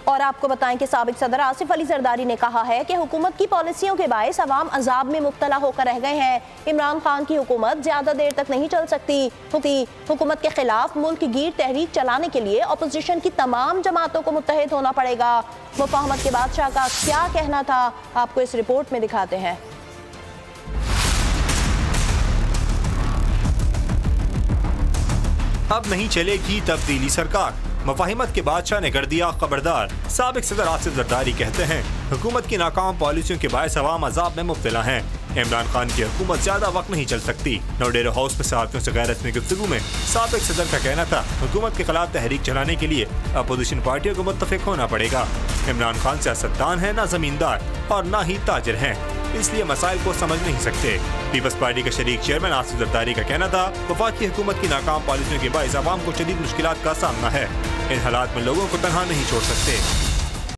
और आपको बताएं कि साबिक सदर आसिफ अली जरदारी ने कहा है कि हुकूमत की पॉलिसियों के बायस अवाम अजाब में मुब्तला होकर रह गए हैं। इमरान खान की हुकूमत ज्यादा देर तक नहीं चल सकती। हुकूमत के खिलाफ मुल्क गिर तहरीक चलाने के लिए अपोजिशन की तमाम जमातों को मुत्तहिद होना पड़ेगा। मुफाहमत के बादशाह का क्या कहना था, आपको इस रिपोर्ट में दिखाते हैं। अब नहीं चलेगी तब्दीली सरकार, मुफाहिमत के बादशाह ने कर दिया खबरदार। साबिक सदर आसिफ जरदारी कहते हैं हुकूमत की नाकाम पॉलिसियों के बायस अवाम अजाब में मुब्तला हैं। इमरान खान की हुकूमत ज्यादा वक्त नहीं चल सकती। नौडेरा हाउस में सहाफ़ियों से गैर रस्मी गुफ्तगू में साबिक सदर का कहना था हुकूमत के खिलाफ तहरीक चलाने के लिए अपोजिशन पार्टियों को मुत्तफिक होना पड़ेगा। इमरान खान सियासतदान है ना जमींदार और ना ही ताजिर हैं, इसलिए मसाइल को समझ नहीं सकते। पीपल्स पार्टी का शरीक चेयरमैन आसिफ जरदारी का कहना था वफाकी हुकूमत की नाकाम पॉलिसियों के बायस अवाम को शदीद मुश्किलात का सामना है। इन हालात में लोगों को तनहा नहीं छोड़ सकते।